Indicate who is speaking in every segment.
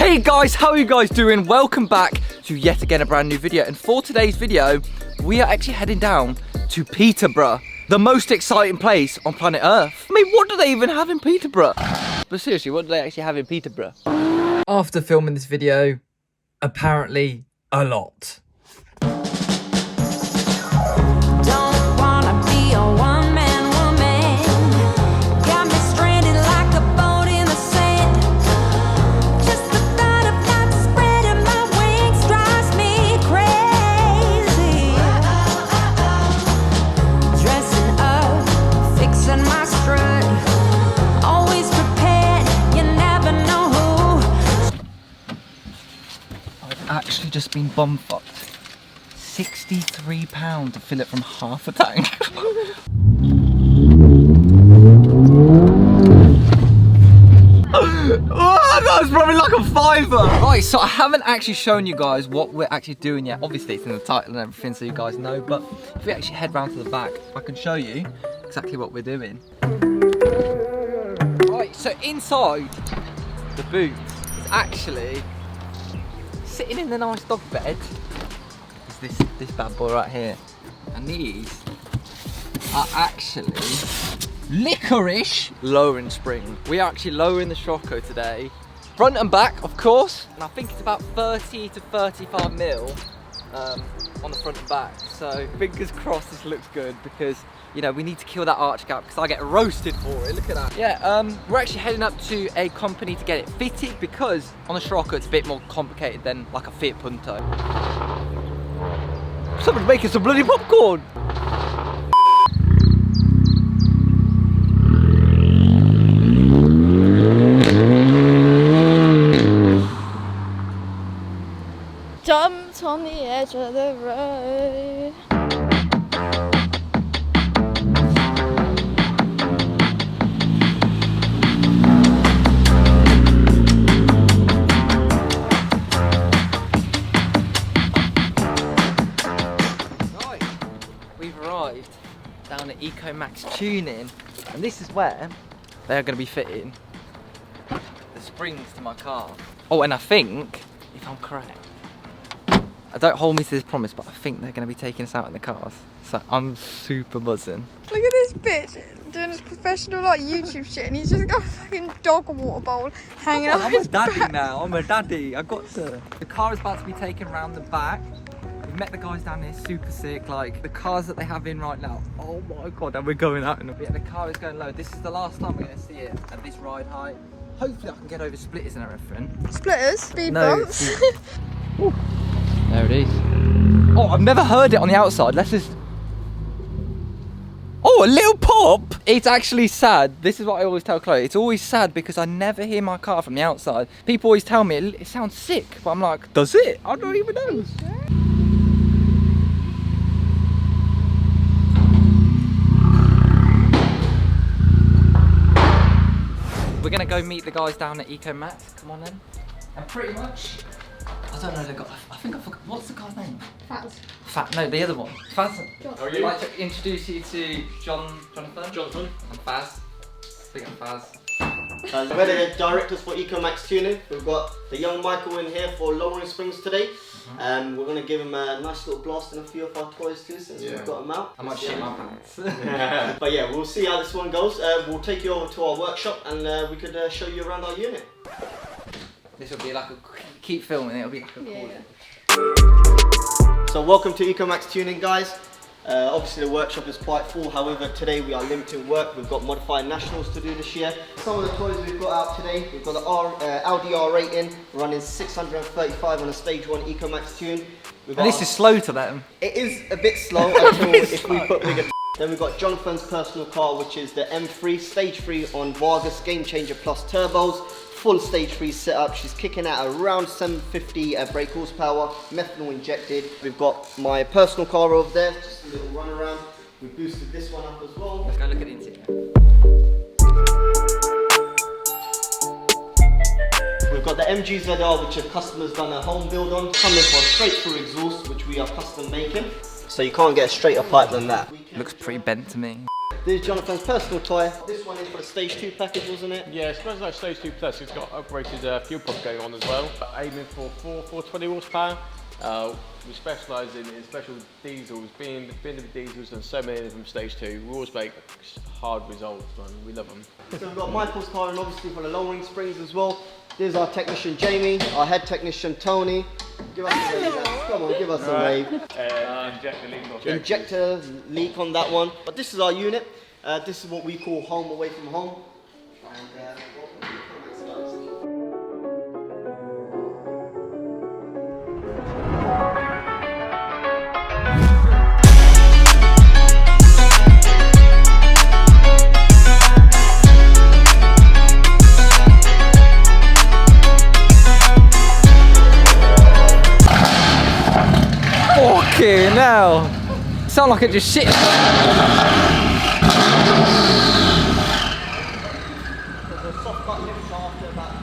Speaker 1: Hey guys, how are you guys doing? Welcome back to yet again a brand new video. And for today's video, we are actually heading down to Peterborough, the most exciting place on planet Earth. I mean, what do they even have in Peterborough? But seriously, what do they actually have in Peterborough? After filming this video, apparently a lot. Actually just been bomb fucked. £63 to fill it from half a tank. Oh, that was probably like a fiver. Right, so I haven't actually shown you guys what we're actually doing yet. Obviously it's in the title and everything so you guys know, but if we actually head round to the back, I can show you exactly what we're doing. Right, so inside the boot is actually sitting in the nice dog bed is this bad boy right here, and these are actually licorice lowering spring. We are actually lowering the Scirocco today, front and back of course, and I think it's about 30 to 35 mil on the front and back, so fingers crossed this looks good, because you know we need to kill that arch gap because I get roasted for it. Look at that. Yeah, we're actually heading up to a company to get it fitted, because on the Scirocco it's a bit more complicated than like a Fiat Punto. Someone's making some bloody popcorn.
Speaker 2: Jumped on the edge of the road.
Speaker 1: Right, we've arrived down at ECOMAX Tuning, and this is where they are going to be fitting the springs to my car. Oh, and I think, if I'm correct, don't hold me to this promise, but I think they're going to be taking us out in the cars. So I'm super buzzing.
Speaker 2: Look at this bitch doing his professional like YouTube shit, and he's just got a fucking dog water bowl hanging out.
Speaker 1: I'm a daddy now. I'm a daddy. I got to. The car is about to be taken around the back. We've met the guys down here, super sick. Like the cars that they have in right now. Oh my god! And we're going out in a bit. Yeah, the car is going low. This is the last time we're going to see it at this ride height. Hopefully, I can get over splitters and everything.
Speaker 2: Splitters, speed
Speaker 1: No,
Speaker 2: bumps.
Speaker 1: There it is. Oh, I've never heard it on the outside. Let's just... Oh, a little pop! It's actually sad. This is what I always tell Chloe. It's always sad because I never hear my car from the outside. People always tell me it sounds sick, but I'm like, does it? I don't even know. We're gonna go meet the guys down at ECOMAX. Come on then. And pretty much... I don't know the guy. I think I forgot. What's the guy's name? Faz. No, the other one. Faz.
Speaker 3: How are you?
Speaker 1: I'd like to introduce you to Jonathan. And Faz. Big and Faz.
Speaker 3: We're the directors for ECOMAX Tuning. We've got the young Michael in here for lowering springs today. We're going to give him a nice little blast and a few of our toys too, since we've got them out.
Speaker 1: I might shit my pants.
Speaker 3: But yeah, we'll see how this one goes. We'll take you over to our workshop and we could show you around our unit.
Speaker 1: This will be like a keep filming. It'll be like a
Speaker 3: So welcome to ECOMAX Tuning, guys. Obviously the workshop is quite full, however today we are limited work. We've got modified nationals to do this year. Some of the toys we've got out today, we've got the Audi R8 in, running 635 on a stage 1 ECOMAX tune.
Speaker 1: And this is slow to them.
Speaker 3: It is a bit slow until if we put bigger. Then we've got Jonathan's personal car, which is the M3 stage 3 on Vargas Game Changer Plus turbos. Full stage 3 setup. She's kicking out around 750 brake horsepower, methanol injected. We've got my personal car over there, just a little run around. We boosted this one up as well.
Speaker 1: Let's go look at the interior.
Speaker 3: We've got the MG ZR, which a customer's done a home build on. Coming for a straight through exhaust, which we are custom making. So you can't get a straighter pipe than that.
Speaker 1: Looks pretty bent to me.
Speaker 3: This is Jonathan's personal toy. This one is for the Stage 2 package, wasn't it?
Speaker 4: Yeah, it's like Stage 2 Plus. It's got upgraded fuel pump going on as well. Aiming for 420 horsepower. We specialise in special diesels. Being the diesels and so many of them Stage 2, we always make hard results, man. We love them.
Speaker 3: So we've got Michael's car and obviously for the lowering springs as well. There's our technician Jamie, our head technician Tony. Give us a wave. Come on, give us a wave. Injector leak on that one. But this is our unit. This is what we call home away from home. And welcome to ECOMAX, guys.
Speaker 1: Fucking hell! Sound like it just shit.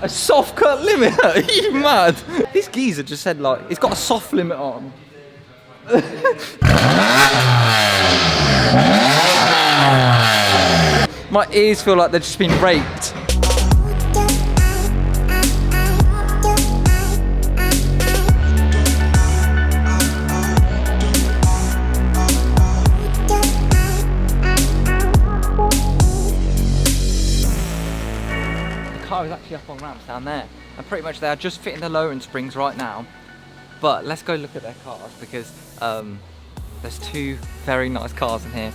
Speaker 1: A soft cut limiter? Are you mad? This geezer just said like, it's got a soft limit on. My ears feel like they've just been raped. Car is actually up on ramps down there, and pretty much they are just fitting the lowering springs right now. But let's go look at their cars because there's two very nice cars in here.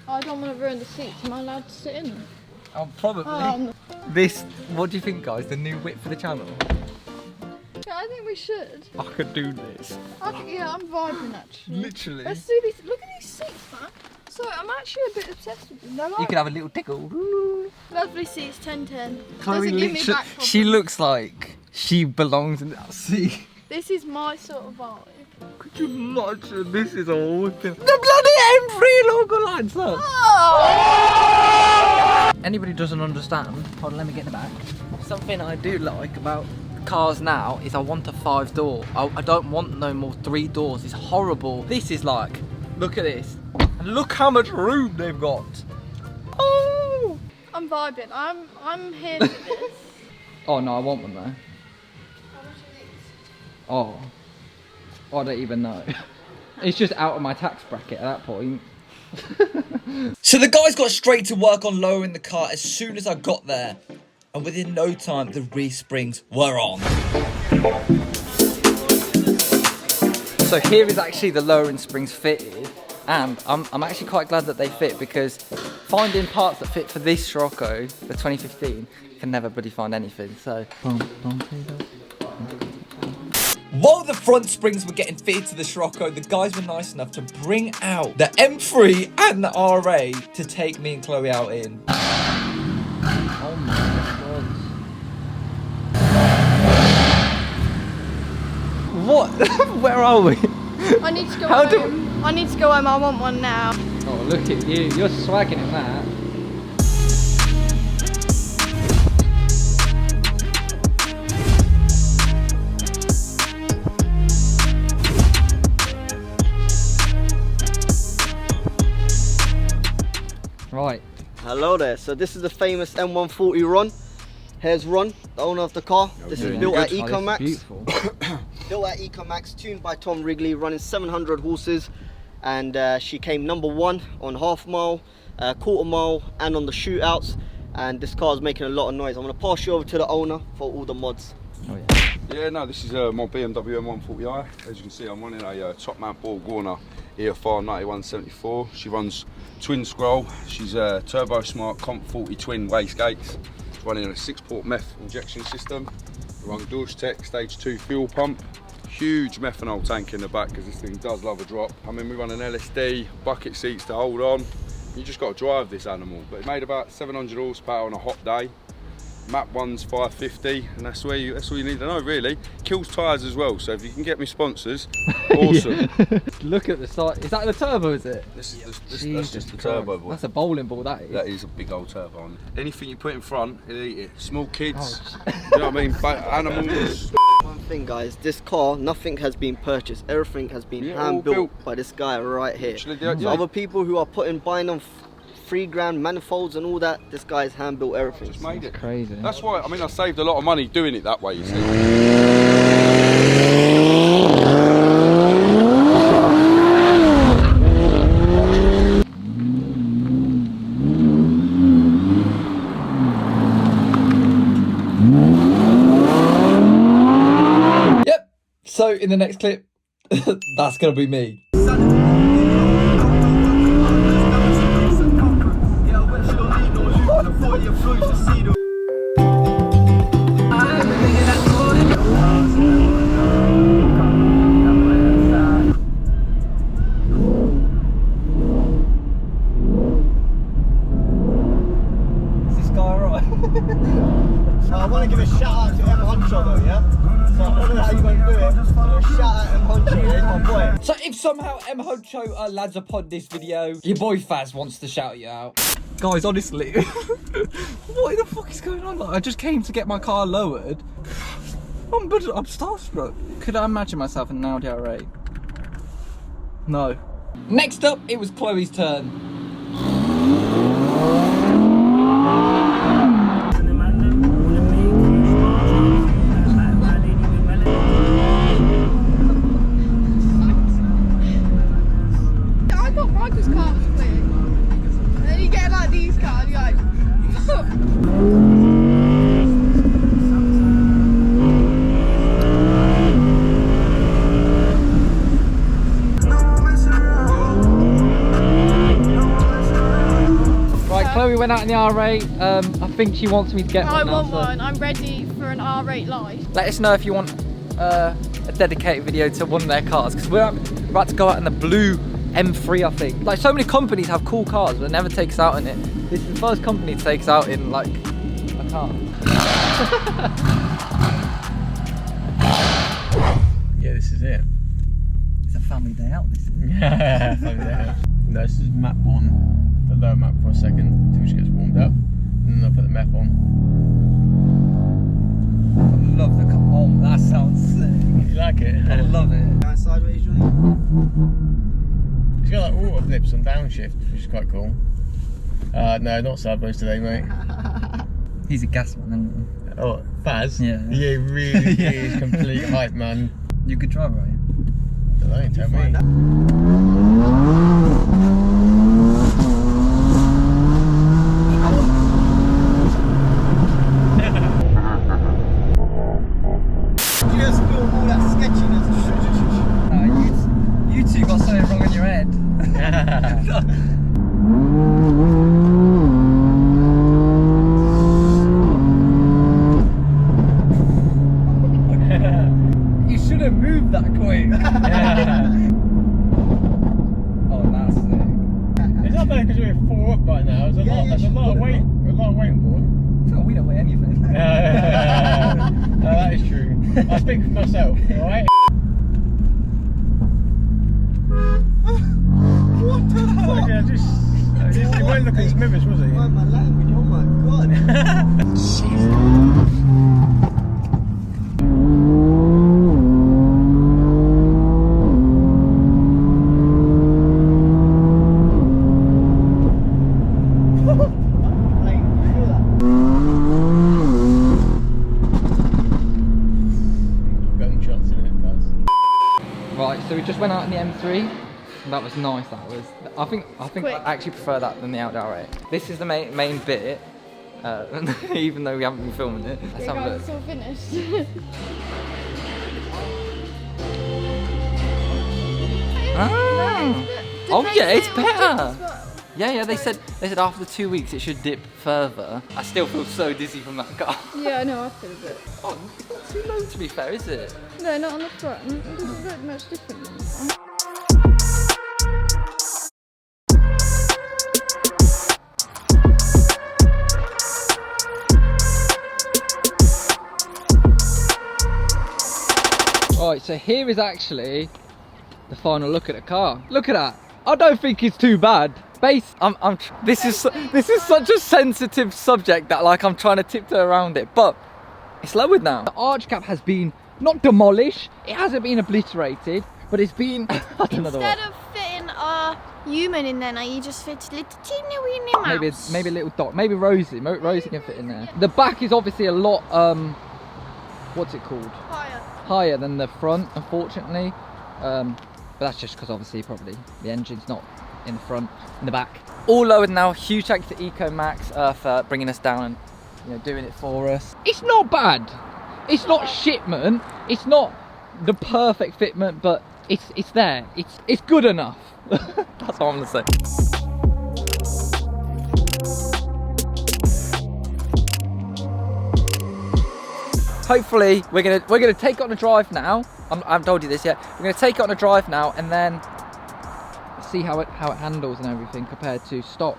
Speaker 2: I don't want to ruin the seats. Am I allowed to sit in them?
Speaker 1: Oh, probably. This, what do you think, guys? The new whip for the channel?
Speaker 2: Yeah, I think we should.
Speaker 1: I could do this.
Speaker 2: Yeah, I'm vibing actually.
Speaker 1: Literally.
Speaker 2: Let's do these. Look at these seats, man. So I'm actually a bit obsessed with them. They're
Speaker 1: You
Speaker 2: like
Speaker 1: could have a little tickle.
Speaker 2: lovely seats, 10-10.
Speaker 1: Chloe
Speaker 2: Doesn't give me back
Speaker 1: she
Speaker 2: problems.
Speaker 1: looks like she belongs in that seat.
Speaker 2: This is my sort of vibe.
Speaker 1: Could you imagine? This is all whipping. The bloody M3 logo lights up.
Speaker 2: Oh!
Speaker 1: Anybody doesn't understand, hold on, let me get in the back. Something I do like about cars now is I want a 5-door. I don't want no more 3 doors. It's horrible. This is like, look at this. And look how much room they've got. Oh!
Speaker 2: I'm vibing. I'm here for this.
Speaker 1: Oh no, I want one though.
Speaker 2: How much are these?
Speaker 1: Oh. I don't even know. It's just out of my tax bracket at that point. So the guys got straight to work on lowering the car as soon as I got there. And within no time, the rear springs were on. So here is actually the lowering springs fitted. And I'm actually quite glad that they fit because finding parts that fit for this Scirocco, the 2015, can never bloody find anything. So. While the front springs were getting fitted to the Scirocco, the guys were nice enough to bring out the M3 and the RA to take me and Chloe out in. Oh my god. What? Where are we?
Speaker 2: I need to go home. I need to go home. I want one now.
Speaker 1: Oh, look at you. You're swagging in that. Right.
Speaker 3: Hello there. So this is the famous M140 Ron. Here's Ron, the owner of the car. This is built at ECOMAX.
Speaker 1: Beautiful.
Speaker 3: Built at ECOMAX, tuned by Tom Wrigley, running 700 horses. And she came #1 on half mile, quarter mile, and on the shootouts. And this car is making a lot of noise. I'm going to pass you over to the owner for all the mods.
Speaker 1: Oh yeah.
Speaker 5: Yeah, no, this is my BMW M140i. As you can see, I'm running a top mount Borg Warner EFR 9174. She runs twin scroll. She's a Turbo Smart Comp 40 twin wastegates. Running a 6-port meth injection system. We run Tech Stage 2 fuel pump. Huge methanol tank in the back because this thing does love a drop. I mean, we run an LSD, bucket seats to hold on. You just got to drive this animal. But it made about 700 horsepower on a hot day. Map 1's 550, and that's all you need to know really. Kills tyres as well, so if you can get me sponsors, awesome.
Speaker 1: Look at the size. Is that the turbo, is it?
Speaker 5: That's
Speaker 1: Jesus
Speaker 5: just the
Speaker 1: Christ.
Speaker 5: turbo, boy.
Speaker 1: That's a bowling ball, that is.
Speaker 5: That is a big old turbo on it. Anything you put in front, it'll eat it. Small kids,
Speaker 1: Oh.
Speaker 5: you know what I mean? Animals.
Speaker 3: thing, guys. This car, nothing has been purchased. Everything has been hand built by this guy right here.
Speaker 5: Actually,
Speaker 3: So other people who are buying on $3 manifolds and all that, this guy's hand built everything.
Speaker 5: Just made it.
Speaker 1: Crazy.
Speaker 5: That's why, I mean, I saved a lot of money doing it that way, you see.
Speaker 1: Yep. So in the next clip, that's gonna be me.
Speaker 3: I want to give a shout out to M Honcho though, yeah? So I don't know how you're going to do it. So shout out M Honcho, he's my boy.
Speaker 1: So if somehow M Honcho lads upon this video, your boy Faz wants to shout you out. Guys, honestly, what the fuck is going on? Like, I just came to get my car lowered. I'm starstruck. Could I imagine myself in an Audi R8? No. Next up, it was Chloe's turn. Chloe went out in the R8. I think she wants me to get one.
Speaker 2: I want one. I'm ready for an R8 life.
Speaker 1: Let us know if you want a dedicated video to one of their cars, because we're about to go out in the blue M3, I think. Like, so many companies have cool cars, but never take us out in it. This is the first company to take us out in, like, a car.
Speaker 4: Yeah, this is it.
Speaker 1: It's a family day out, this is.
Speaker 4: Yeah, family day out. No, this is map 1. The lower map for a second until she gets warmed up, and then I'll put the map on.
Speaker 1: I love the car. Oh, that sounds sick.
Speaker 4: You like it?
Speaker 1: I love it.
Speaker 3: Going sideways, Johnny?
Speaker 4: It's got like auto flips on downshift, which is quite cool. No, not sideways today, mate.
Speaker 1: He's a gas man, isn't he?
Speaker 4: Oh, Faz?
Speaker 1: Yeah.
Speaker 4: Yeah, really is complete hype, man.
Speaker 1: You a good driver, are you?
Speaker 4: Don't know, tell me.
Speaker 1: You two got something wrong in your head. You shouldn't move that quick. Oh, that's sick.
Speaker 4: It's not bad because we're 4 up right now. There's a lot of weight on board.
Speaker 1: Oh, we don't weigh anything.
Speaker 4: No, that is true. I speak for myself, alright?
Speaker 3: What the fuck?
Speaker 4: Okay, he weren't looking at his mirrors, was he?
Speaker 3: Oh my language, oh my god.
Speaker 4: Gunshots in it, guys.
Speaker 1: Right, so we just went out in the M3. That was nice. That was. I think I actually prefer that than the Audi R8. This is the main bit. Even though we haven't been filming it. Let's have a look.
Speaker 2: It's all finished.
Speaker 1: Oh yeah, it's better. Yeah, they said after 2 weeks it should dip further. I still feel so dizzy from that car.
Speaker 2: Yeah, I know, I feel a bit.
Speaker 1: Oh, it's not too low to be fair, is it?
Speaker 2: No, not on the front. It doesn't look much different than this one. Right, so here is actually the final look at the car. Look at that. I don't think it's too bad. This is such a sensitive subject that, like, I'm trying to tiptoe around it, but
Speaker 1: It's lowered now. The arch cap has been not demolished, it hasn't been obliterated, but it's been, I don't know the
Speaker 2: Instead
Speaker 1: word.
Speaker 2: of fitting a human in there, now you just fit a little teeny weeny mouse.
Speaker 1: Maybe a little dot, maybe Rosie can fit in there. The back is obviously a lot, what's it called? Higher than the front, unfortunately. But that's just because obviously probably the engine's not in the front, in the back. All lowered now. Huge thanks to ECOMAX for bringing us down and, you know, doing it for us. It's not bad. It's not shipment. It's not the perfect fitment, but it's there. It's good enough. That's what I'm gonna say. Hopefully we're gonna take it on a drive now. I haven't told you this yet. We're gonna take it on a drive now and then see how it handles and everything compared to stock.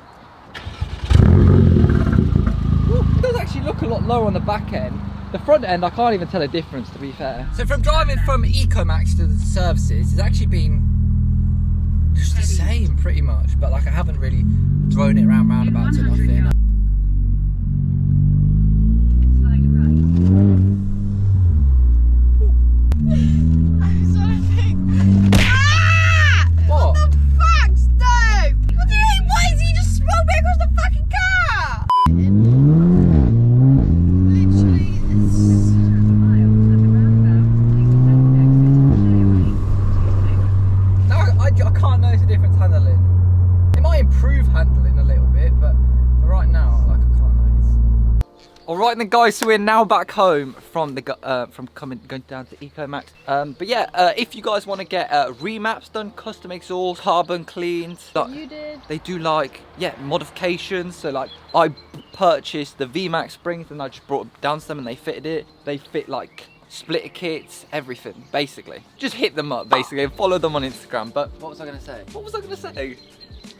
Speaker 1: Ooh, it does actually look a lot lower on the back end. The front end, I can't even tell a difference, to be fair. So from driving from ECOMAX to the services, it's actually been just the same pretty much, but like I haven't really thrown it around roundabouts or nothing.
Speaker 2: What the fuck, Stu? What do you mean? Why is he just rolled me across the fucking car? Literally,
Speaker 1: No, I can't notice the difference handling. It might improve handling a little bit, but for right now, like I can't notice. All right then, guys. So we're now back home from the going down to ECOMAX. But yeah, if you guys want to get remaps done, custom exhaust, carbon cleaned,
Speaker 2: you did.
Speaker 1: they do like modifications. So like I purchased the VMAX springs and I just brought it down to them and they fitted it. They fit like splitter kits, everything basically. Just hit them up basically and follow them on Instagram. But what was I gonna say?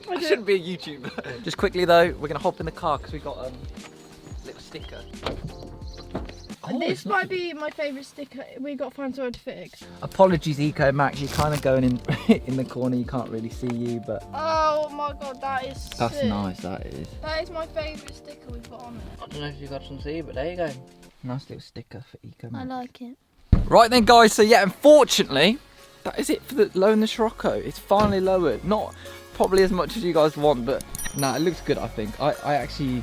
Speaker 1: I shouldn't be a YouTuber. Just quickly though, we're gonna hop in the car because we got little sticker.
Speaker 2: And this might be my favourite sticker. We got to find somewhere to fix.
Speaker 1: Apologies, ECOMAX. You're kind of going in in the corner. You can't really see you, but
Speaker 2: Oh my god, that is
Speaker 1: that's
Speaker 2: sick.
Speaker 1: nice. That is.
Speaker 2: That is my favourite sticker we've got on it.
Speaker 1: I don't know if you got some see, but there you go. Nice little sticker for ECOMAX.
Speaker 2: I like it.
Speaker 1: Right then, guys. So yeah, unfortunately, that is it for the lowering the Scirocco. It's finally lowered. Not probably as much as you guys want, but no, it looks good. I think. I actually.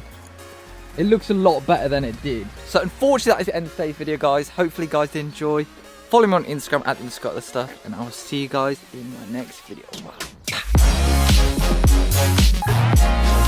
Speaker 1: It looks a lot better than it did. So unfortunately that is the end of today's video, guys. Hopefully you guys did enjoy. Follow me on Instagram at OtherStuff, and I will see you guys in my next video. Bye.